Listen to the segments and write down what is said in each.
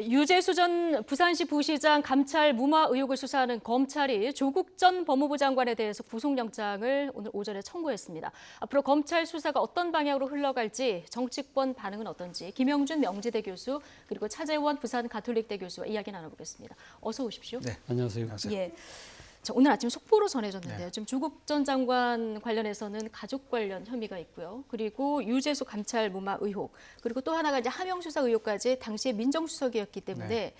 유재수 전 부산시 부시장 감찰 무마 의혹을 수사하는 검찰이 조국 전 법무부 장관에 대해서 구속영장을 오늘 오전에 청구했습니다. 앞으로 검찰 수사가 어떤 방향으로 흘러갈지, 정치권 반응은 어떤지 김영준 명지대 교수 그리고 차재원 부산 가톨릭대 교수와 이야기 나눠보겠습니다. 어서 오십시오. 네, 안녕하세요. 예. 자, 오늘 아침 속보로 전해졌는데요. 네. 지금 조국 전 장관 관련해서는 가족 관련 혐의가 있고요. 그리고 유재수 감찰 무마 의혹, 그리고 또 하나가 이제 하명 수사 의혹까지 당시에 민정수석이었기 때문에 네.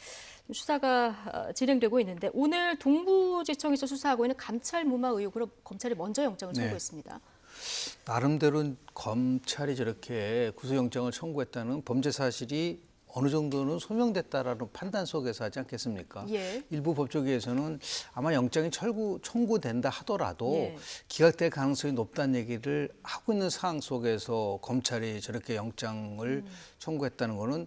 수사가 진행되고 있는데 오늘 동부지청에서 수사하고 있는 감찰 무마 의혹으로 검찰이 먼저 영장을 네. 청구했습니다. 나름대로 검찰이 저렇게 구속영장을 청구했다는 범죄 사실이 어느 정도는 소명됐다라는 판단 속에서 하지 않겠습니까? 예. 일부 법조계에서는 아마 영장이 청구된다 하더라도 예. 기각될 가능성이 높다는 얘기를 하고 있는 상황 속에서 검찰이 저렇게 영장을 청구했다는 거는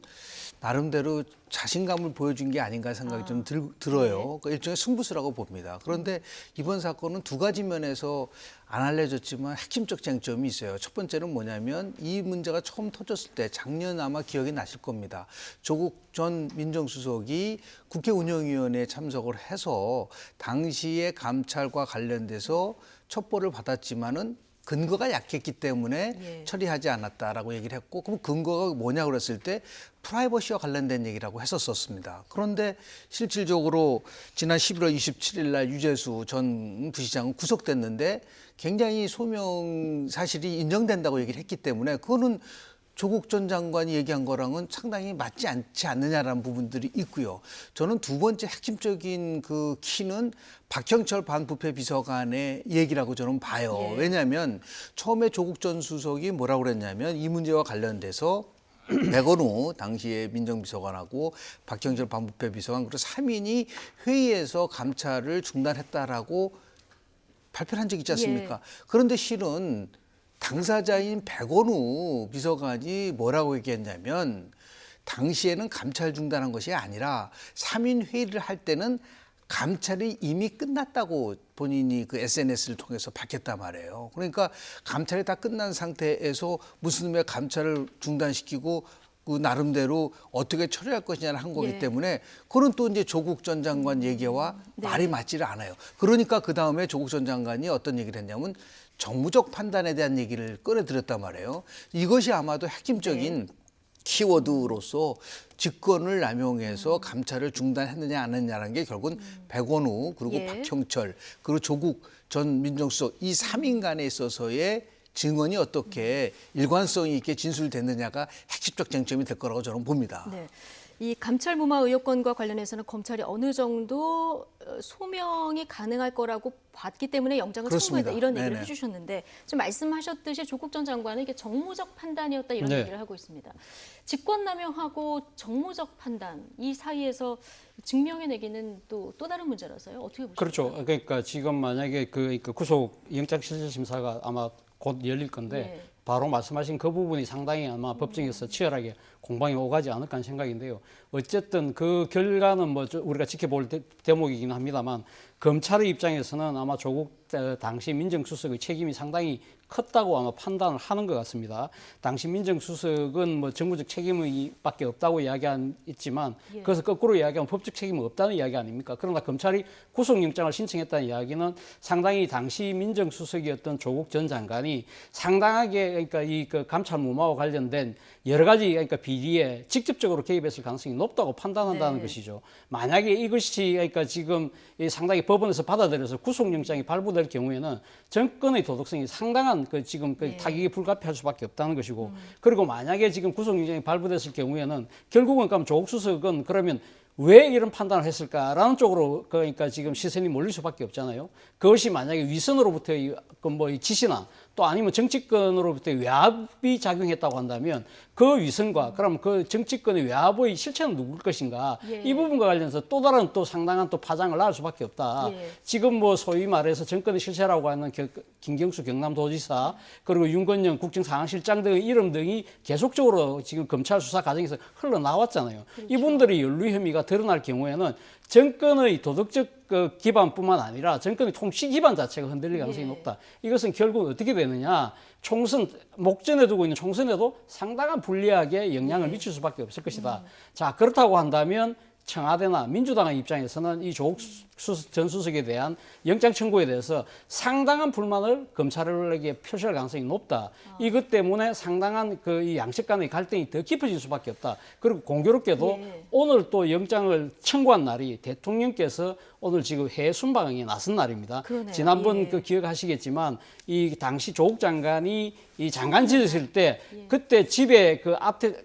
나름대로 자신감을 보여준 게 아닌가 생각이 좀 들어요. 그 일종의 승부수라고 봅니다. 그런데 이번 사건은 두 가지 면에서 안 알려졌지만 핵심적 쟁점이 있어요. 첫 번째는 뭐냐면 이 문제가 처음 터졌을 때 작년 아마 기억이 나실 겁니다. 조국 전 민정수석이 국회 운영위원회에 참석을 해서 당시에 감찰과 관련돼서 첩보를 받았지만은 근거가 약했기 때문에 예. 처리하지 않았다라고 얘기를 했고, 그럼 근거가 뭐냐 그랬을 때 프라이버시와 관련된 얘기라고 했었습니다. 그런데 실질적으로 지난 11월 27일 날 유재수 전 부시장은 구속됐는데 굉장히 소명 사실이 인정된다고 얘기를 했기 때문에 그거는 조국 전 장관이 얘기한 거랑은 상당히 맞지 않지 않느냐라는 부분들이 있고요. 저는 두 번째 핵심적인 그 키는 박형철 반부패 비서관의 얘기라고 저는 봐요. 예. 왜냐하면 처음에 조국 전 수석이 뭐라고 그랬냐면 이 문제와 관련돼서 백원우 당시에 민정비서관하고 박형철 반부패 비서관 그리고 3인이 회의에서 감찰을 중단했다라고 발표를 한 적이 있지 않습니까? 예. 그런데 실은 당사자인 백원우 비서관이 뭐라고 얘기했냐면 당시에는 감찰 중단한 것이 아니라 3인 회의를 할 때는 감찰이 이미 끝났다고 본인이 그 SNS를 통해서 밝혔단 말이에요. 그러니까 감찰이 다 끝난 상태에서 무슨 의미의 감찰을 중단시키고 그 나름대로 어떻게 처리할 것이냐를 한 거기 예. 때문에 그건 또 이제 조국 전 장관 얘기와 네. 말이 맞지를 않아요. 그러니까 그 다음에 조국 전 장관이 어떤 얘기를 했냐면 정무적 판단에 대한 얘기를 꺼내들었단 말이에요. 이것이 아마도 핵심적인 키워드로서 직권을 남용해서 감찰을 중단했느냐 안 했느냐라는 게 결국은 백원우 그리고 예. 박형철 그리고 조국 전 민정수석 이 3인 간에 있어서의 증언이 어떻게 일관성 있게 진술됐느냐가 핵심적 쟁점이 될 거라고 저는 봅니다. 네. 이 감찰 무마 의혹건과 관련해서는 검찰이 어느 정도 소명이 가능할 거라고 봤기 때문에 영장을 그렇습니다. 청구했다 이런 얘기를 네네. 해주셨는데 지금 말씀하셨듯이 조국 전 장관은 이게 정무적 판단이었다 이런 네. 얘기를 하고 있습니다. 직권남용하고 정무적 판단 이 사이에서 증명해내기는 또 다른 문제라서요. 어떻게 보십니까? 그렇죠. 그러니까 지금 만약에 그 구속 영장 실질 심사가 아마 곧 열릴 건데 예. 바로 말씀하신 그 부분이 상당히 아마 법정에서 치열하게 공방이 오가지 않을까 하는 생각인데요. 어쨌든 그 결과는 뭐 우리가 지켜볼 대목이긴 합니다만 검찰의 입장에서는 아마 조국 당시 민정수석의 책임이 상당히 컸다고 아마 판단을 하는 것 같습니다. 당시 민정수석은 뭐 정무적 책임밖에 없다고 이야기했지만 예. 그래서 거꾸로 이야기하면 법적 책임은 없다는 이야기 아닙니까? 그러나 검찰이 구속영장을 신청했다는 이야기는 상당히 당시 민정수석이었던 조국 전 장관이 상당하게 그러니까 이 그 감찰 무마와 관련된 여러 가지 그러니까 비리에 직접적으로 개입했을 가능성이 높다고 판단한다는 네. 것이죠. 만약에 이것이 그러니까 지금 상당히 법원에서 받아들여서 구속영장이 발부될 경우에는 정권의 도덕성이 상당한 그 지금 그 네. 타격이 불가피할 수밖에 없다는 것이고 그리고 만약에 지금 구속영장이 발부됐을 경우에는 결국은 그럼 조국 수석은 그러면 왜 이런 판단을 했을까라는 쪽으로 그러니까 지금 시선이 몰릴 수밖에 없잖아요. 그것이 만약에 위선으로부터의 뭐 지시나 또 아니면 정치권으로부터의 외압이 작용했다고 한다면 그 위선과 그럼 그 정치권의 외압의 실체는 누굴 것인가 예. 이 부분과 관련해서 또 다른 또 상당한 또 파장을 낳을 수밖에 없다. 예. 지금 뭐 소위 말해서 정권의 실체라고 하는 김경수 경남도지사 그리고 윤건영 국정상황실장 등의 이름 등이 계속적으로 지금 검찰 수사 과정에서 흘러나왔잖아요. 그렇죠. 이분들의 연루 혐의가 드러날 경우에는 정권의 도덕적 그 기반뿐만 아니라 정권의 통치 기반 자체가 흔들릴 가능성이 예. 높다. 이것은 결국 어떻게 되느냐? 총선 목전에 두고 있는 총선에도 상당한 불리하게 영향을 미칠 수밖에 없을 것이다. 자, 그렇다고 한다면 청와대나 민주당의 입장에서는 이 조국 전 수석에 대한 영장 청구에 대해서 상당한 불만을 검찰에게 표시할 가능성이 높다. 이것 때문에 상당한 그 이 양측 간의 갈등이 더 깊어질 수밖에 없다. 그리고 공교롭게도 예. 오늘 또 영장을 청구한 날이 대통령께서 오늘 지금 해외 순방에 나선 날입니다. 그러네요. 지난번 예. 그 기억하시겠지만 이 당시 조국 장관이 이 장관직이실 때 그때 집에 그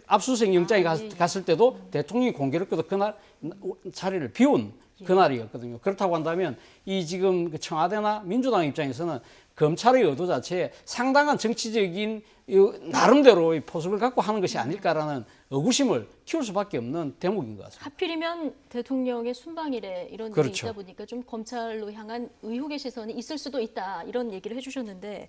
압수수색 영장이 갔을 때도 대통령이 공교롭게도 그날 자리를 비운 그날이었거든요. 그렇다고 한다면 이 지금 그 청와대나 민주당 입장에서는 검찰의 의도 자체에 상당한 정치적인 나름대로의 포석을 갖고 하는 것이 아닐까라는 의구심을 키울 수밖에 없는 대목인 것 같습니다. 하필이면 대통령의 순방일에 이런 일이 그렇죠. 있다 보니까 좀 검찰로 향한 의혹의 시선이 있을 수도 있다 이런 얘기를 해주셨는데,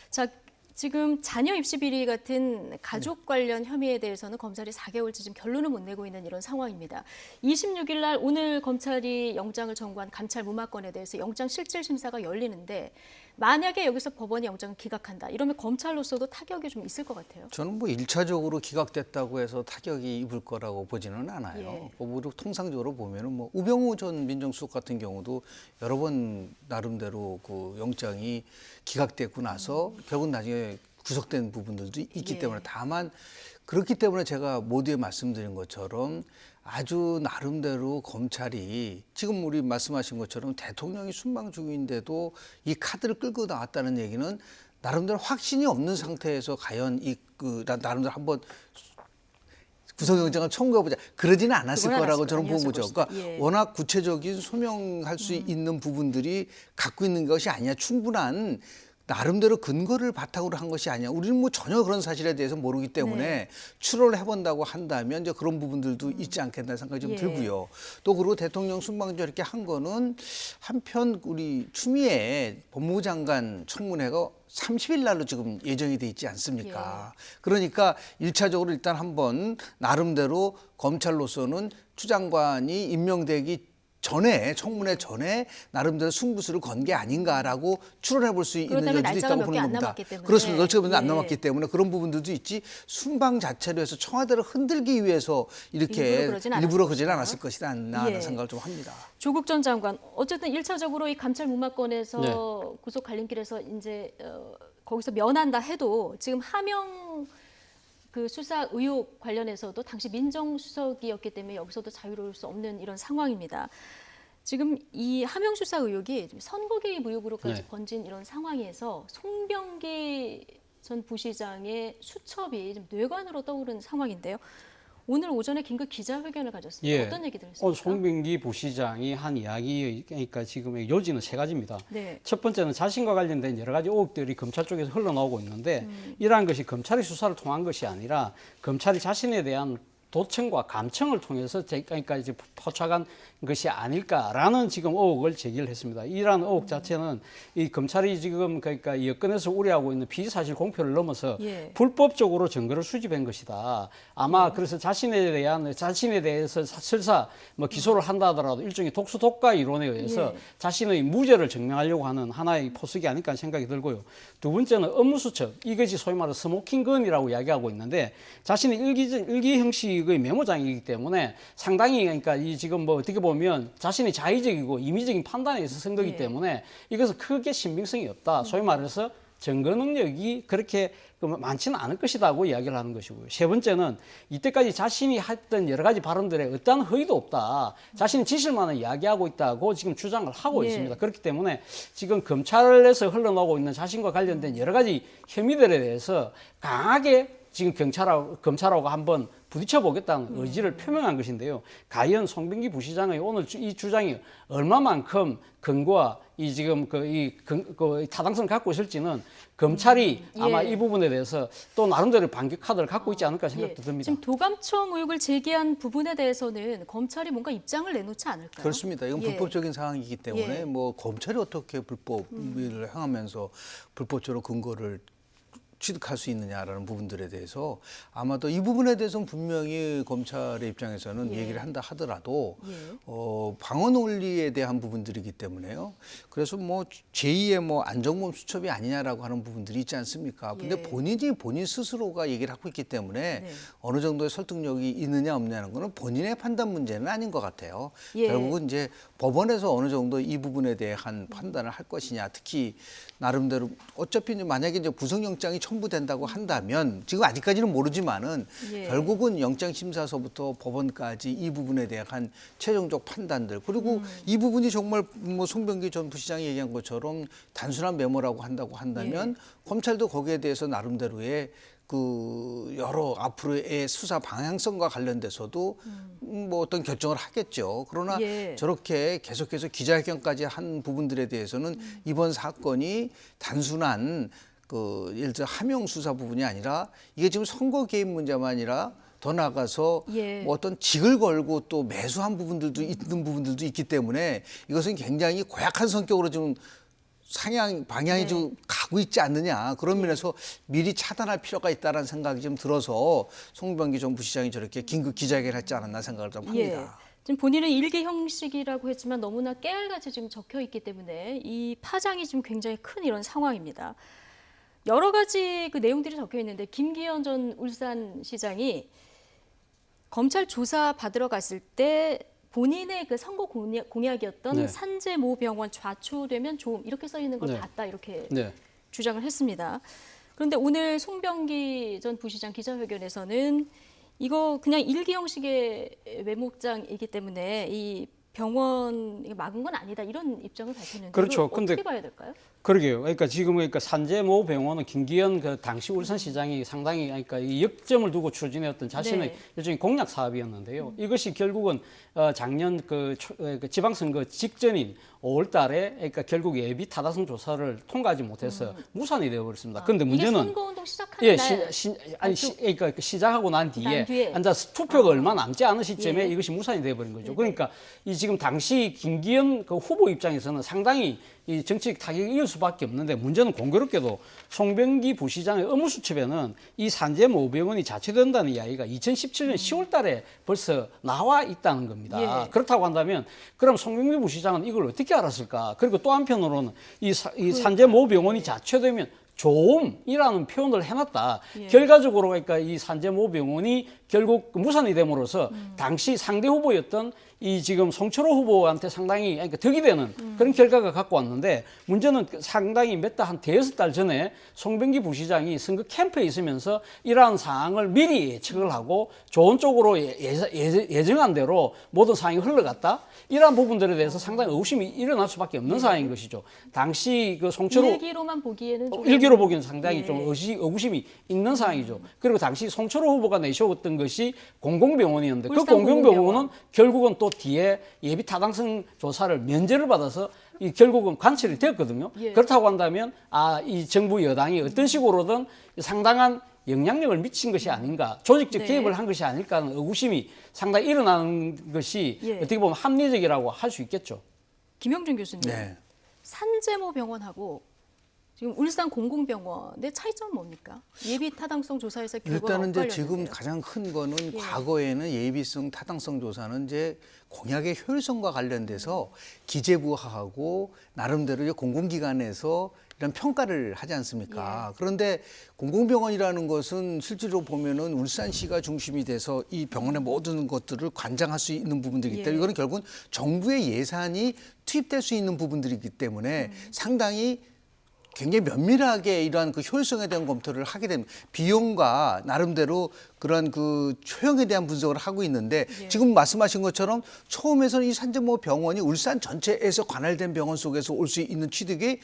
자 지금 자녀 입시 비리 같은 가족 관련 혐의에 대해서는 검찰이 4개월째 지금 결론을 못 내고 있는 이런 상황입니다. 26일 날 오늘 검찰이 영장을 청구한 감찰 무마건에 대해서 영장 실질 심사가 열리는데, 만약에 여기서 법원이 영장을 기각한다 이러면 검찰로서도 타격이 좀 있을 것 같아요. 저는 뭐 1차적으로 기각됐다고 해서 타격이 입을 거라고 보지는 않아요. 예. 우리 통상적으로 보면은 뭐 우병우 전 민정수석 같은 경우도 여러 번 나름대로 그 영장이 기각됐고 나서 결국 나중에 구속된 부분들도 있기 예. 때문에, 다만 그렇기 때문에 제가 모두에 말씀드린 것처럼 아주 나름대로 검찰이 지금 우리 말씀하신 것처럼 대통령이 순방 중인데도 이 카드를 끌고 나왔다는 얘기는 나름대로 확신이 없는 상태에서 과연 나름대로 한번 구속영장을 청구해보자, 그러지는 않았을 그건 거라고 저는 본 아니었을 거죠. 것이다. 그러니까 예. 워낙 구체적인 소명할 수 있는 부분들이 갖고 있는 것이 아니야. 충분한 나름대로 근거를 바탕으로 한 것이 아니야. 우리는 뭐 전혀 그런 사실에 대해서 모르기 때문에 네. 추론을 해본다고 한다면 이제 그런 부분들도 있지 않겠다는 생각이 좀 예. 들고요. 또 그리고 대통령 순방제 이렇게 한 거는 한편 우리 추미애 법무부 장관 청문회가 30일 날로 지금 예정이 돼 있지 않습니까? 그러니까 1차적으로 일단 한번 나름대로 검찰로서는 추 장관이 임명되기 전에, 청문회 전에 나름대로 승부수를 건 게 아닌가라고 추론해 볼 수 있는 그렇다면 여지도 날짜가 있다고 몇 개 보는 안 겁니다. 남았기 때문에. 그렇습니다. 날짜가 몇 개 안 예. 남았기 때문에 그런 부분들도 있지, 순방 자체로 해서 청와대를 흔들기 위해서 이렇게 일부러 그러지는 않았을 것이다 하는 예. 생각을 좀 합니다. 조국 전 장관 어쨌든 1차적으로 이 감찰 무마건에서 네. 구속 갈림길에서 이제 거기서 면한다 해도 지금 하명 그 수사 의혹 관련해서도 당시 민정수석이었기 때문에 여기서도 자유로울 수 없는 이런 상황입니다. 지금 이 하명 수사 의혹이 선거 개입 의혹으로까지 네. 번진 이런 상황에서 송병기 전 부시장의 수첩이 좀 뇌관으로 떠오른 상황인데요. 오늘 오전에 긴급 기자회견을 가졌습니다. 어떤 얘기들 했습니까? 오늘 송병기 부시장이 한 이야기, 그러니까 지금 요지는 3가지입니다. 네. 첫 번째는 자신과 관련된 여러 가지 의혹들이 검찰 쪽에서 흘러나오고 있는데 이러한 것이 검찰이 수사를 통한 것이 아니라 검찰이 자신에 대한 도청과 감청을 통해서 그러니까 이제 포착한 것이 아닐까라는 지금 의혹을 제기를 했습니다. 이러한 의혹 자체는 이 검찰이 지금 그러니까 여건에서 우려하고 있는 피의사실 공표를 넘어서 예. 불법적으로 증거를 수집한 것이다. 아마 그래서 자신에 대해서 설사 뭐 기소를 한다 하더라도 일종의 독수 독가 이론에 의해서 예. 자신의 무죄를 증명하려고 하는 하나의 포석이 아닐까 생각이 들고요. 두 번째는 업무수첩, 이것이 소위 말하는 스모킹건이라고 이야기하고 있는데 자신의 일기 형식의 메모장이기 때문에 상당히 그러니까 이 지금 뭐 어떻게 보면 자신의 자의적이고 임의적인 판단에 의해서 쓴 거기 예. 때문에 이것은 크게 신빙성이 없다. 소위 말해서 증거 능력이 그렇게 많지는 않을 것이라고 이야기를 하는 것이고요. 세 번째는 이때까지 자신이 했던 여러 가지 발언들에 어떠한 허위도 없다. 자신이 지실만을 이야기하고 있다고 지금 주장을 하고 예. 있습니다. 그렇기 때문에 지금 검찰에서 흘러나오고 있는 자신과 관련된 여러 가지 혐의들에 대해서 강하게 지금 검찰하고 한번 부딪혀 보겠다는 의지를 표명한 것인데요. 과연 송병기 부시장의 오늘 이 주장이 얼마만큼 근거와 이 지금 그 타당성을 갖고 있을지는 검찰이 아마 예. 이 부분에 대해서 또 나름대로 반격 카드를 갖고 있지 않을까 생각도 듭니다. 지금 도감청 의혹을 제기한 부분에 대해서는 검찰이 뭔가 입장을 내놓지 않을까요? 그렇습니다. 이건 예. 불법적인 상황이기 때문에 예. 뭐 검찰이 어떻게 불법을 행하면서 불법적으로 근거를 취득할 수 있느냐라는 부분들에 대해서 아마도 이 부분에 대해서는 분명히 검찰의 입장에서는 예. 얘기를 한다 하더라도 예. 방어 논리에 대한 부분들이기 때문에요. 그래서 뭐 제2의 뭐 안정범 수첩이 아니냐라고 하는 부분들이 있지 않습니까? 근데 예. 본인 스스로가 얘기를 하고 있기 때문에 네. 어느 정도의 설득력이 있느냐 없느냐는 거는 본인의 판단 문제는 아닌 것 같아요. 예. 결국은 이제 법원에서 어느 정도 이 부분에 대한 판단을 할 것이냐, 특히 나름대로 어차피 이제 만약에 이제 구속영장이 첨부된다고 한다면 지금 아직까지는 모르지만은 예. 결국은 영장심사서부터 법원까지 이 부분에 대한 최종적 판단들 그리고 이 부분이 정말 뭐 송병기 전 부시장이 얘기한 것처럼 단순한 메모라고 한다면 검찰도 거기에 대해서 나름대로의 그 여러 앞으로의 수사 방향성과 관련돼서도 뭐 어떤 결정을 하겠죠. 그러나 예. 저렇게 계속해서 기자회견까지 한 부분들에 대해서는 이번 사건이 단순한 그 예를 들어 하명 수사 부분이 아니라 이게 지금 선거 개입 문제만 아니라 더 나아가서 예. 뭐 어떤 직을 걸고 또 매수한 부분들도 있는 부분들도 있기 때문에 이것은 굉장히 고약한 성격으로 좀 방향이 네. 좀 가고 있지 않느냐 그런 면에서 미리 차단할 필요가 있다는 생각이 좀 들어서 송병기 전 부시장이 저렇게 긴급 기자회견을 했지 않았나 생각을 좀 예. 합니다. 지금 본인은 일기 형식이라고 했지만 너무나 깨알같이 지금 적혀 있기 때문에 이 파장이 지금 굉장히 큰 이런 상황입니다. 여러 가지 그 내용들이 적혀 있는데 김기현 전 울산시장이 검찰 조사 받으러 갔을 때 본인의 그 선거 공약이었던 네. 산재모병원 좌초되면 좋음 이렇게 써 있는 걸 네. 봤다 이렇게 네. 주장을 했습니다. 그런데 오늘 송병기 전 부시장 기자회견에서는 이거 그냥 일기 형식의 메모장이기 때문에 이 병원 막은 건 아니다 이런 입장을 밝혔는데 그렇죠. 이걸 근데 어떻게 봐야 될까요? 그러게요. 그러니까 지금 그러니까 산재모 병원은 김기현 그 당시 울산시장이 상당히 그러니까 이 역점을 두고 추진해왔던 자신의 네. 일종의 공약 사업이었는데요. 이것이 결국은 작년 그 지방선거 직전인 5월달에 그러니까 결국 예비 타당성 조사를 통과하지 못해서 무산이 되어버렸습니다. 그런데 이게 문제는 선거운동 시작하는 날 그러니까 시작하고 난 뒤에 뒤에. 앉아서 투표가 얼마 남지 않은 시점에 예. 이것이 무산이 되어버린 거죠. 네네. 그러니까 이 지금 당시 김기현 그 후보 입장에서는 상당히 이 정치적 타격이 이을 수밖에 없는데 문제는 공교롭게도 송병기 부시장의 의무수첩에는 이 산재모병원이 자체된다는 이야기가 2017년 10월 달에 벌써 나와 있다는 겁니다. 예. 그렇다고 한다면 그럼 송병기 부시장은 이걸 어떻게 알았을까? 그리고 또 한편으로는 이 산재모병원이 자체되면 조음이라는 표현을 해놨다. 예. 결과적으로 그러니까 이 산재모병원이 결국 무산이 됨으로써 당시 상대 후보였던 이 지금 송철호 후보한테 상당히 그러니까 덕이 되는 그런 결과가 갖고 왔는데 문제는 상당히 몇 달 한 대여섯 달 전에 송병기 부시장이 선거 캠프에 있으면서 이러한 사항을 미리 예측을 하고 좋은 쪽으로 예정한 대로 모든 상황이 흘러갔다. 이러한 부분들에 대해서 상당히 의구심이 일어날 수밖에 없는 상황인 것이죠. 당시 그 송철호 일기로만 보기에는 좀 일기로 보기에는 상당히 예. 좀 의구심이 있는 상황이죠. 그리고 당시 송철호 후보가 내세웠던 것이 공공병원이었는데 그 울산 공공병원은 공공병원. 결국은 또 뒤에 예비 타당성 조사를 면제를 받아서 이 결국은 관철이 되었거든요. 예. 그렇다고 한다면 이 정부 여당이 어떤 식으로든 상당한 영향력을 미친 것이 아닌가, 조직적 네. 개입을 한 것이 아닐까 하는 의구심이 상당히 일어나는 것이 예. 어떻게 보면 합리적이라고 할 수 있겠죠. 김영준 교수님 네. 산재모 병원하고 지금 울산 공공병원의 차이점은 뭡니까? 예비 타당성 조사에서 결과가 일단은 이제 지금 엇갈렸는데요. 가장 큰 거는 예. 과거에는 예비성 타당성 조사는 이제 공약의 효율성과 관련돼서 기재부하고 나름대로 이제 공공기관에서 이런 평가를 하지 않습니까? 그런데 공공병원이라는 것은 실제로 보면은 울산시가 중심이 돼서 이 병원의 모든 것들을 관장할 수 있는 부분들이기 때문에 예. 이거는 결국은 정부의 예산이 투입될 수 있는 부분들이기 때문에 상당히 굉장히 면밀하게 이러한 그 효율성에 대한 검토를 하게 됩니다. 비용과 나름대로 그런 그 효용에 대한 분석을 하고 있는데 예. 지금 말씀하신 것처럼 처음에서는 이 산재모 병원이 울산 전체에서 관할된 병원 속에서 올 수 있는 취득이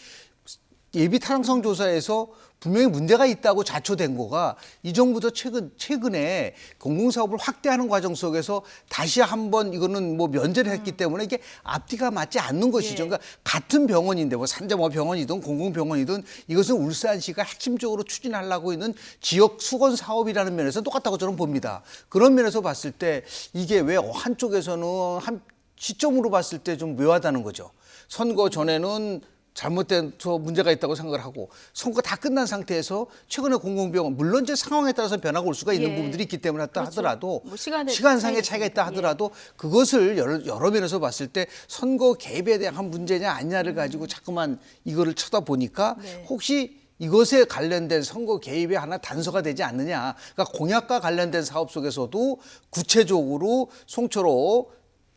예비 타당성 조사에서 분명히 문제가 있다고 자초된 거가 이 정부도 최근에 공공사업을 확대하는 과정 속에서 다시 한번 이거는 뭐 면제를 했기 때문에 이게 앞뒤가 맞지 않는 것이죠. 예. 그러니까 같은 병원인데 뭐 산재모 병원이든 공공병원이든 이것은 울산시가 핵심적으로 추진하려고 있는 지역 수건 사업이라는 면에서 똑같다고 저는 봅니다. 그런 면에서 봤을 때 이게 왜 한쪽에서는 한 시점으로 봤을 때 좀 묘하다는 거죠. 선거 전에는 잘못돼서 문제가 있다고 생각을 하고 선거 다 끝난 상태에서 최근에 공공병원 물론 이제 상황에 따라서 변화가 올 수가 있는 예. 부분들이 있기 때문에 그렇죠. 하더라도 뭐 시간의 시간상의 차이가 차이가 있다 있으니까. 하더라도 그것을 여러 면에서 봤을 때 선거 개입에 대한 문제냐 아니냐를 가지고 자꾸만 이거를 쳐다보니까 네. 혹시 이것에 관련된 선거 개입의 하나 단서가 되지 않느냐. 그러니까 공약과 관련된 사업 속에서도 구체적으로 송초로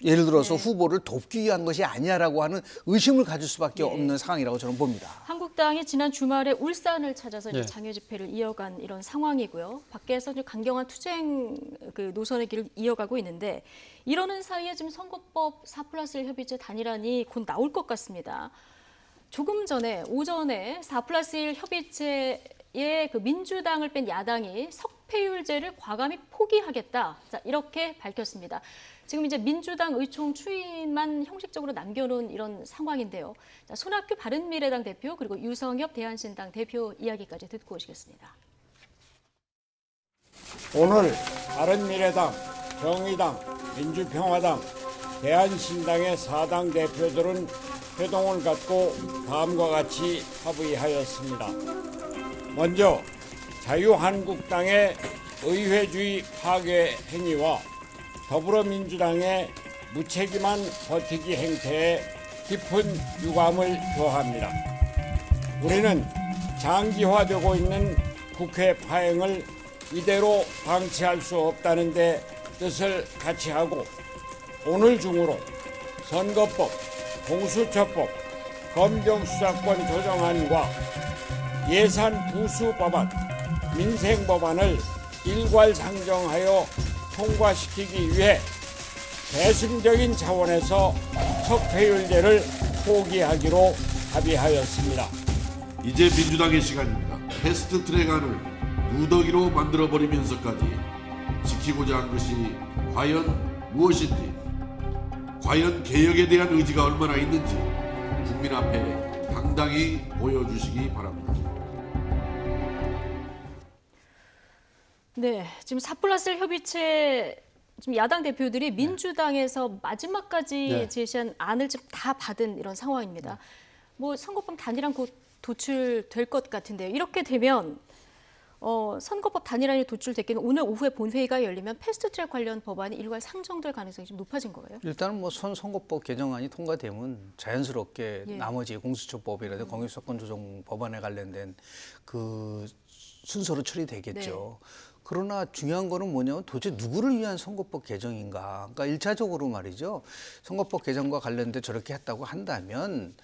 예를 들어서 네. 후보를 돕기 위한 것이 아니냐라고 하는 의심을 가질 수밖에 네. 없는 상황이라고 저는 봅니다. 한국당이 지난 주말에 울산을 찾아서 이제 네. 장외 집회를 이어간 이런 상황이고요. 밖에서 이제 강경한 투쟁 그 노선의 길을 이어가고 있는데 이러는 사이에 지금 선거법 4+1 협의체 단일안이 곧 나올 것 같습니다. 조금 전에 오전에 4+1 협의체에 그 민주당을 뺀 야당이 석패율제를 과감히 포기하겠다. 자, 이렇게 밝혔습니다. 지금 이제 민주당 의총 추인만 형식적으로 남겨놓은 이런 상황인데요. 자, 손학규 바른미래당 대표 그리고 유성엽 대한신당 대표 이야기까지 듣고 오시겠습니다. 오늘 바른미래당, 정의당, 민주평화당, 대한신당의 4당 대표들은 회동을 갖고 다음과 같이 합의하였습니다. 먼저 자유한국당의 의회주의 파괴 행위와 더불어민주당의 무책임한 버티기 행태에 깊은 유감을 표합니다. 우리는 장기화되고 있는 국회 파행을 이대로 방치할 수 없다는 데 뜻을 같이 하고 오늘 중으로 선거법, 공수처법, 검경수사권 조정안과 예산 부수법안, 민생법안을 일괄상정하여 통과시키기 위해 대승적인 차원에서 석패율제를 포기하기로 합의하였습니다. 이제 민주당의 시간입니다. 패스트트랙안을 누더기로 만들어버리면서까지 지키고자 한 것이 과연 무엇인지, 과연 개혁에 대한 의지가 얼마나 있는지 국민 앞에 당당히 보여주시기 바랍니다. 네, 지금 4+1 협의체 지금 야당 대표들이 민주당에서 마지막까지 네. 제시한 안을 지금 다 받은 이런 상황입니다. 뭐 선거법 단일안 곧 도출될 것 같은데요. 이렇게 되면 선거법 단일안이 도출됐기는 오늘 오후에 본회의가 열리면 패스트트랙 관련 법안이 일괄 상정될 가능성이 좀 높아진 거예요. 일단은 뭐 선거법 개정안이 통과되면 자연스럽게 예. 나머지 공수처법이라든지 공익수사권 조정 법안에 관련된 그 순서로 처리되겠죠. 그러나 중요한 거는 뭐냐면 도대체 누구를 위한 선거법 개정인가. 그러니까 일차적으로 말이죠. 선거법 개정과 관련돼 저렇게 했다고 한다면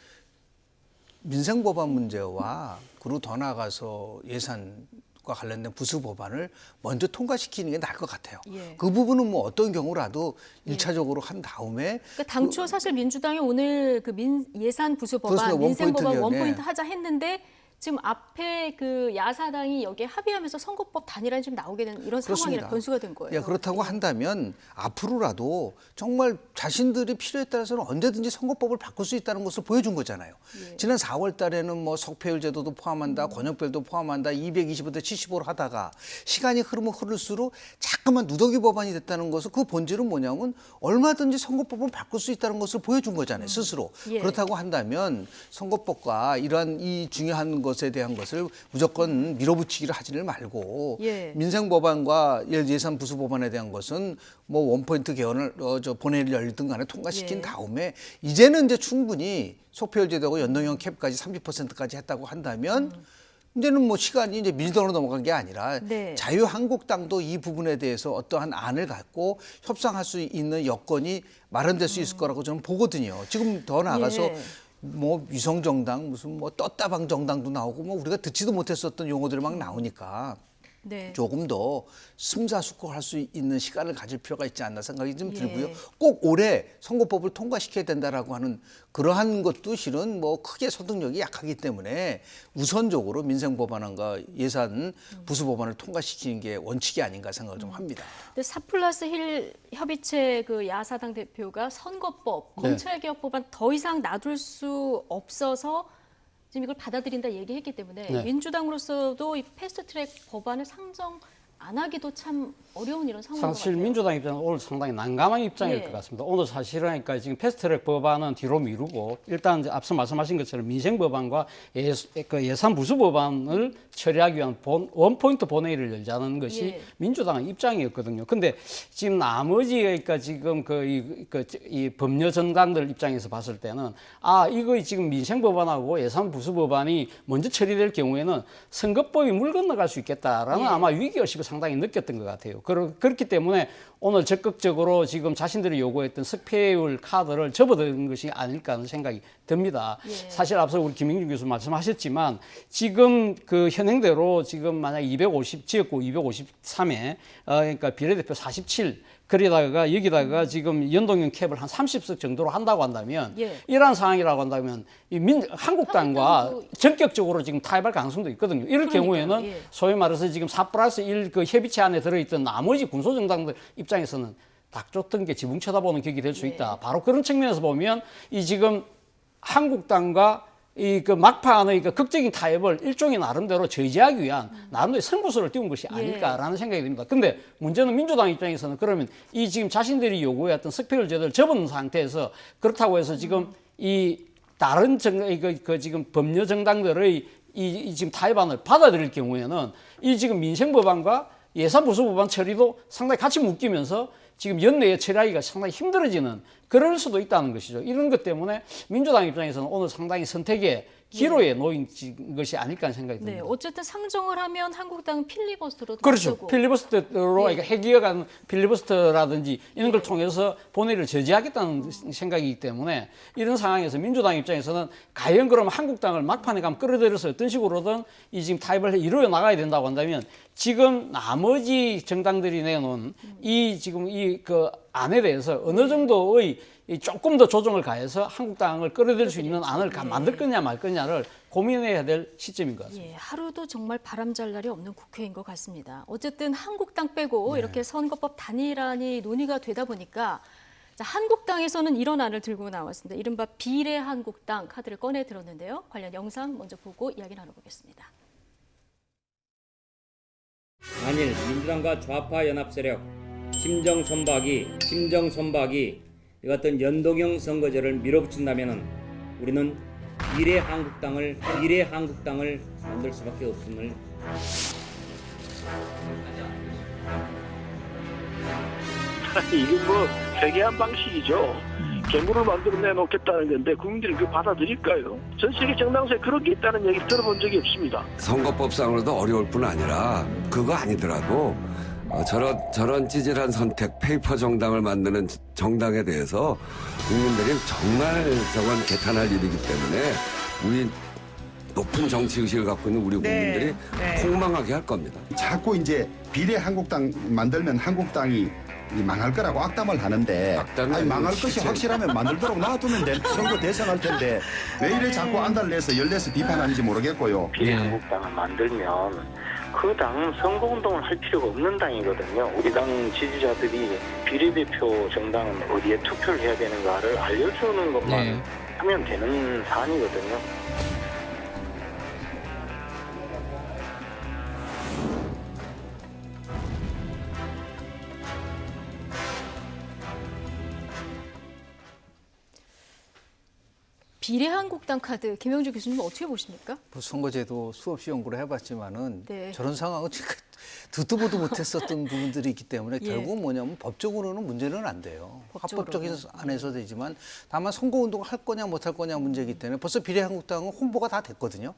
민생법안 문제와 그리고 더 나아가서 예산과 관련된 부수 법안을 먼저 통과시키는 게 나을 것 같아요. 예. 그 부분은 뭐 어떤 경우라도 일차적으로 한 다음에 그러니까 당초 사실 민주당이 오늘 그 예산 부수 그렇습니다. 법안, 민생법안 원포인트 원포인트 예. 하자 했는데 지금 앞에 그 야사당이 여기에 합의하면서 선거법 단일안이 지금 나오게 된 이런 상황이라 변수가 된 거예요. 예, 그렇다고 한다면 앞으로라도 정말 자신들이 필요에 따라서는 언제든지 선거법을 바꿀 수 있다는 것을 보여준 거잖아요. 예. 지난 4월 달에는 뭐 석패율 제도도 포함한다, 권역별도 포함한다, 220부터 75로 하다가 시간이 흐르면 흐를수록 자꾸만 누더기 법안이 됐다는 것은 그 본질은 뭐냐면 얼마든지 선거법을 바꿀 수 있다는 것을 보여준 거잖아요, 스스로. 예. 그렇다고 한다면 선거법과 이러한 이 중요한 것에 대한 것을 무조건 밀어붙이기를 하지를 말고 예. 민생 법안과 예산 부수 법안에 대한 것은 뭐 원포인트 개헌을 본회의를 열든 간에 통과시킨 예. 다음에 이제는 이제 충분히 속표율 제도하고 연동형 캡까지 30%까지 했다고 한다면 이제는 뭐 시간이 이제 민주당으로 넘어간 게 아니라 네. 자유한국당도 이 부분에 대해서 어떠한 안을 갖고 협상할 수 있는 여건이 마련될 수 있을 거라고 저는 보거든요. 지금 더 나아가서 예. 뭐 위성정당 무슨 뭐 떴다방 정당도 나오고 뭐 우리가 듣지도 못했었던 용어들이 막 나오니까 네. 조금 더 심사숙고할 수 있는 시간을 가질 필요가 있지 않나 생각이 좀 예. 들고요. 꼭 올해 선거법을 통과시켜야 된다라고 하는 그러한 것도 실은 뭐 크게 설득력이 약하기 때문에 우선적으로 민생 법안과 예산 부수 법안을 통과시키는 게 원칙이 아닌가 생각을 좀 합니다. 근데 4+1 협의체 그 야사당 대표가 선거법, 네. 검찰개혁 법안 더 이상 놔둘 수 없어서 지금 이걸 받아들인다 얘기했기 때문에 네. 민주당으로서도 이 패스트트랙 법안을 상정안 안 하기도 참 어려운 이런 상황인 것 사실 같아요. 민주당 입장은 오늘 상당히 난감한 입장일 예. 것 같습니다. 오늘 사실은 그러니까 지금 패스트트랙 법안은 뒤로 미루고 일단 이제 앞서 말씀하신 것처럼 민생 법안과 예산 부수 법안을 처리하기 위한 원포인트 본회의를 열자는 것이 예. 민주당의 입장이었거든요. 근데 지금 나머지 그러니까 지금 이 법률 정당들 입장에서 봤을 때는 이거 지금 민생 법안하고 예산 부수 법안이 먼저 처리될 경우에는 선거법이 물 건너갈 수 있겠다라는 예. 아마 위기의식을 상당히 느꼈던 것 같아요. 그렇기 때문에 오늘 적극적으로 지금 자신들이 요구했던 석패율 카드를 접어든 것이 아닐까 하는 생각이 듭니다. 예. 사실 앞서 우리 김영준 교수 말씀하셨지만 지금 그 현행대로 지금 만약 250 지역구 253에 그러니까 비례대표 47 그러다가 여기다가 지금 연동형 캡을 한 30석 정도로 한다고 한다면 예. 이러한 상황이라고 한다면 한국당과 한국당도 전격적으로 지금 타협할 가능성도 있거든요. 이럴 그러니까요. 경우에는 예. 소위 말해서 지금 4+1 그 협의체 안에 들어있던 나머지 군소정당들 입장에서는 닭 쫓던 게 지붕 쳐다보는 격이 될 수 있다. 바로 그런 측면에서 보면 이 지금 한국당과 이 그 막판의 그 극적인 타협을 일종의 나름대로 저지하기 위한 나름대로 승부수를 띄운 것이 아닐까라는 생각이 듭니다. 근데 문제는 민주당 입장에서는 그러면 이 지금 자신들이 요구했던 석패율 제도를 접은 상태에서 그렇다고 해서 지금 이 다른 지금 법률 정당들의 이 지금 타협안을 받아들일 경우에는 이 지금 민생 법안과 예산 부수 법안 처리도 상당히 같이 묶이면서 지금 연내에 처리하기가 상당히 힘들어지는 그럴 수도 있다는 것이죠. 이런 것 때문에 민주당 입장에서는 오늘 상당히 선택의 기로에 놓인 것이 아닐까 하는 생각이 듭니다. 네, 어쨌든 상정을 하면 한국당은 필리버스터로 그렇죠. 나서고. 필리버스터로 그러니까 해기어간 필리버스터라든지 이런 걸 통해서 본회의를 저지하겠다는 생각이기 때문에 이런 상황에서 민주당 입장에서는 과연 그럼 한국당을 막판에 가면 끌어들여서 어떤 식으로든 이 지금 타협을 이루어 나가야 된다고 한다면 지금 나머지 정당들이 내놓은 이 지금 그 안에 대해서 어느 정도의 조금 더 조정을 가해서 한국당을 끌어들일 수 있는 안을 만들 거냐 말 거냐를 고민해야 될 시점인 것 같습니다. 예, 하루도 정말 바람잘 날이 없는 국회인 것 같습니다. 어쨌든 한국당 빼고 이렇게 선거법 단일안이 논의가 되다 보니까 자, 한국당에서는 이런 안을 들고 나왔습니다. 이른바 비례 한국당 카드를 꺼내 들었는데요. 관련 영상 먼저 보고 이야기 나눠보겠습니다. 만일 민주당과 좌파 연합 세력 심정 선박이 이 같은 연동형 선거제를 밀어붙인다면은 우리는 미래 한국당을 만들 수밖에 없음을. 이게 뭐 회개한 방식이죠. 괴물을 만들어내 놓겠다는 건데 국민들이 그거 받아들일까요? 전 세계 정당사에 그런 게 있다는 얘기 들어본 적이 없습니다. 선거법상으로도 어려울 뿐 아니라 그거 아니더라도 저런 찌질한 선택 페이퍼 정당을 만드는 정당에 대해서 국민들이 정말 저건 개탄할 일이기 때문에 우리 높은 정치의식을 갖고 있는 우리 국민들이 폭망하게 할 겁니다. 자꾸 이제 비례 한국당 만들면 한국당이 망할 거라고 악담을 하는데 아니, 망할 것이 확실하면 만들도록 놔두면 선거 대선할 텐데 왜 이래 자꾸 안달내서 열내서 비판하는지 모르겠고요. 비례 한국당을 만들면 그 당은 선거운동을 할 필요가 없는 당이거든요. 우리 당 지지자들이 비례대표 정당은 어디에 투표를 해야 되는가를 알려주는 것만 하면 되는 사안이거든요. 비례한국당 카드, 김영주 교수님 어떻게 보십니까? 선거제도 수없이 연구를 해봤지만은 네. 저런 상황은 지금 듣도 보도 못했었던 부분들이 있기 때문에 예. 결국 뭐냐면 법적으로는 문제는 안 돼요. 법적으로는. 합법적인 안에서 되지만 다만 선거운동을 할 거냐 못 할 거냐 문제이기 때문에 벌써 비례한국당은 홍보가 다 됐거든요.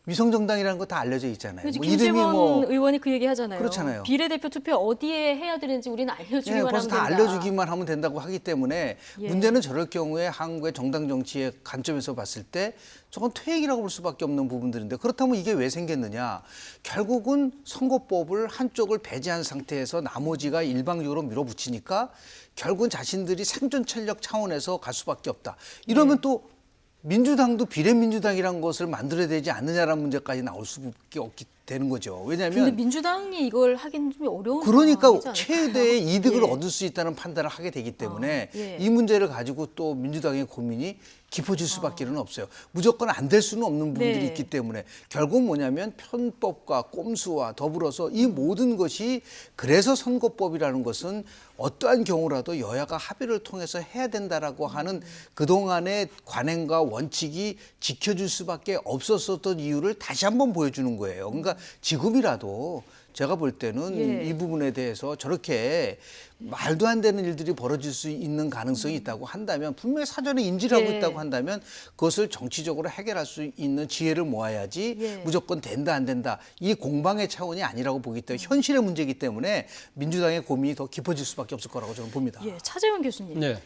위성정당이라는 거 다 알려져 있잖아요. 그래서 뭐 김재원 의원이 그 얘기 하잖아요. 그렇잖아요. 비례대표 투표 어디에 해야 되는지 우리는 알려주기만 예, 하면 벌써 된다. 다 알려주기만 하면 된다고 하기 때문에 예. 문제는 저럴 경우에 한국의 정당 정치의 관점에서 봤을 때 저건 퇴행이라고 볼 수밖에 없는 부분들인데 그렇다면 이게 왜 생겼느냐. 결국은 선거법을 한쪽을 배제한 상태에서 나머지가 일방적으로 밀어붙이니까 결국은 자신들이 생존 전력 차원에서 갈 수밖에 없다. 이러면 또 민주당도 비례민주당이라는 것을 만들어야 되지 않느냐라는 문제까지 나올 수밖에 없기 되는 거죠. 근데 왜냐하면 민주당이 이걸 하기는 좀 어려운 그러니까 상황이지 않을까요? 최대의 이득을 예. 얻을 수 있다는 판단을 하게 되기 때문에 예. 이 문제를 가지고 또 민주당의 고민이 깊어질 수밖에는 없어요. 무조건 안 될 수는 없는 부분들이 네. 있기 때문에 결국 뭐냐면 편법과 꼼수와 더불어서 이 모든 것이 그래서 선거법이라는 것은 어떠한 경우라도 여야가 합의를 통해서 해야 된다라고 하는 그동안의 관행과 원칙이 지켜질 수밖에 없었던 이유를 다시 한번 보여주는 거예요. 그러니까 지금이라도 제가 볼 때는 예. 이 부분에 대해서 저렇게 말도 안 되는 일들이 벌어질 수 있는 가능성이 있다고 한다면 분명히 사전에 인지를 하고 예. 있다고 한다면 그것을 정치적으로 해결할 수 있는 지혜를 모아야지 예. 무조건 된다 안 된다 이 공방의 차원이 아니라고 보기 때문에 현실의 문제이기 때문에 민주당의 고민이 더 깊어질 수밖에 없을 거라고 저는 봅니다. 예, 차재원 교수님. 네.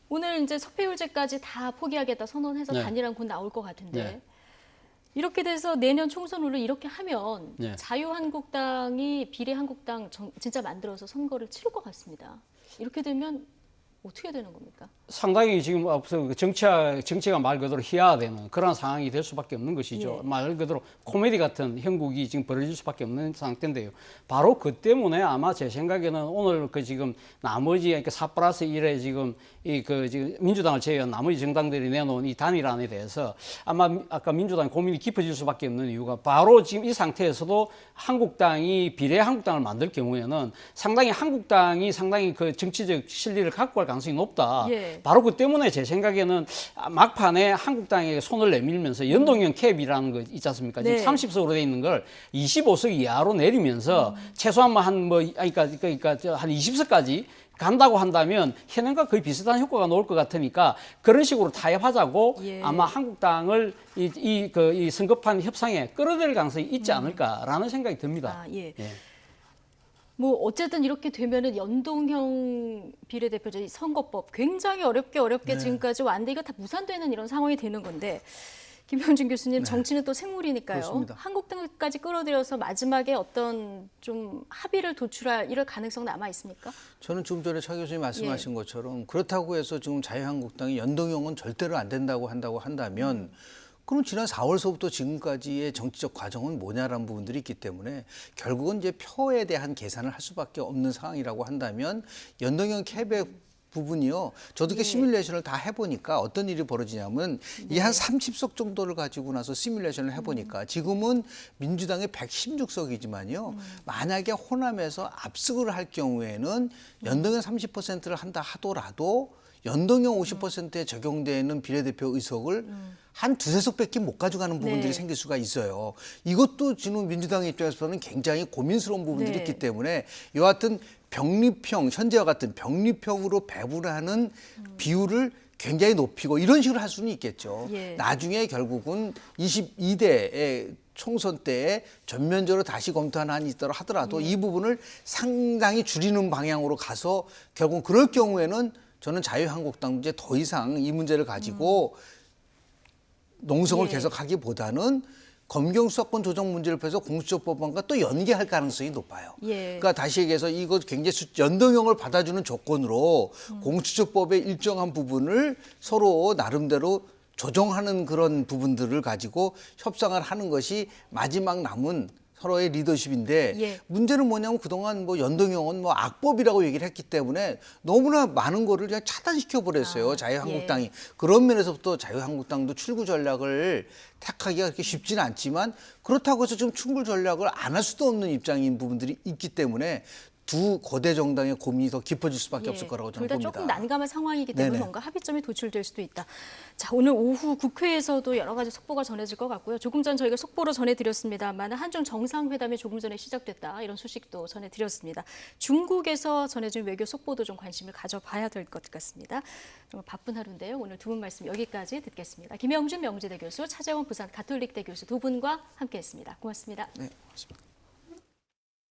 오늘 이제 석패율제까지 다 포기하겠다 선언해서 네. 단일화 곧 나올 것 같은데 네. 이렇게 돼서 내년 총선으로 이렇게 하면 네. 자유한국당이 비례한국당 진짜 만들어서 선거를 치를 것 같습니다. 이렇게 되면 어떻게 되는 겁니까? 상당히 지금 앞서 정치가 말 그대로 희화화되는 그런 상황이 될 수밖에 없는 것이죠. 예. 말 그대로 코미디 같은 형국이 지금 벌어질 수밖에 없는 상태인데요. 바로 그 때문에 아마 제 생각에는 오늘 그 지금 나머지 그러니까 4+1에 지금 지금 민주당을 제외한 나머지 정당들이 내놓은 이 단일안에 대해서 아마 아까 민주당이 고민이 깊어질 수밖에 없는 이유가 바로 지금 이 상태에서도 한국당이 비례한국당을 만들 경우에는 한국당이 상당히 그 정치적 실리를 갖고 갈 가능성이 높다. 예. 바로 그 때문에 제 생각에는 막판에 한국당에게 손을 내밀면서 연동형 캡이라는 거 있지 않습니까? 네. 지금 30석으로 돼 있는 걸 25석 이하로 내리면서 최소한 그러니까 한 20석까지 간다고 한다면 현행과 거의 비슷한 효과가 나올 것 같으니까 그런 식으로 타협하자고 예. 아마 한국당을 이 선거판 협상에 끌어들일 가능성이 있지 않을까라는 생각이 듭니다. 아, 예. 예. 뭐 어쨌든 이렇게 되면은 연동형 비례대표제 선거법 굉장히 어렵게 지금까지 왔는데 이거 다 무산되는 이런 상황이 되는 건데 김병준 교수님 정치는 또 생물이니까요. 그렇습니다. 한국당까지 끌어들여서 마지막에 어떤 좀 합의를 도출할 이럴 가능성 남아 있습니까? 저는 좀 전에 차 교수님 말씀하신 것처럼 그렇다고 해서 지금 자유한국당이 연동형은 절대로 안 된다고 한다면 그럼 지난 4월서부터 지금까지의 정치적 과정은 뭐냐라는 부분들이 있기 때문에 결국은 이제 표에 대한 계산을 할 수밖에 없는 상황이라고 한다면 연동형 캡의 부분이요. 저도 이렇게 시뮬레이션을 다 해보니까 어떤 일이 벌어지냐면 이 한 30석 정도를 가지고 나서 시뮬레이션을 해보니까 지금은 민주당의 116석이지만요. 만약에 호남에서 압승을 할 경우에는 연동형 30%를 한다 하더라도 연동형 50%에 적용되는 비례대표 의석을 한 두세 석밖에 못 가져가는 부분들이 네. 생길 수가 있어요. 이것도 지금 민주당의 입장에서는 굉장히 고민스러운 부분들이 네. 있기 때문에 여하튼 병립형, 현재와 같은 병립형으로 배분하는 비율을 굉장히 높이고 이런 식으로 할 수는 있겠죠. 예. 나중에 결국은 22대의 총선 때에 전면적으로 다시 검토하는 한이 있더라 하더라도 이 부분을 상당히 줄이는 방향으로 가서 결국 그럴 경우에는 저는 자유한국당 이제 더 이상 이 문제를 가지고 농성을 예. 계속하기보다는 검경수사권 조정 문제를 펴서 공수처 법안과 또 연계할 가능성이 높아요. 예. 그러니까 다시 얘기해서 이거 굉장히 연동형을 받아주는 조건으로 공수처법의 일정한 부분을 서로 나름대로 조정하는 그런 부분들을 가지고 협상을 하는 것이 마지막 남은 서로의 리더십인데 예. 문제는 뭐냐면 그동안 뭐 연동형은 뭐 악법이라고 얘기를 했기 때문에 너무나 많은 거를 그냥 차단시켜 버렸어요. 자유한국당이. 예. 그런 면에서부터 자유한국당도 출구 전략을 택하기가 그렇게 쉽지는 않지만 그렇다고 해서 좀 출구 전략을 안 할 수도 없는 입장인 부분들이 있기 때문에 두 거대 정당의 고민이 더 깊어질 수밖에 없을 거라고 저는 둘 다 봅니다. 조금 난감한 상황이기 때문에 네네. 뭔가 합의점이 도출될 수도 있다. 자, 오늘 오후 국회에서도 여러 가지 속보가 전해질 것 같고요. 조금 전 저희가 속보로 전해드렸습니다만 한중 정상회담이 조금 전에 시작됐다. 이런 소식도 전해드렸습니다. 중국에서 전해진 외교 속보도 좀 관심을 가져봐야 될 것 같습니다. 정말 바쁜 하루인데요. 오늘 두 분 말씀 여기까지 듣겠습니다. 김영준 명지대 교수, 차재원 부산 가톨릭대 교수 두 분과 함께했습니다. 고맙습니다. 네, 고맙습니다.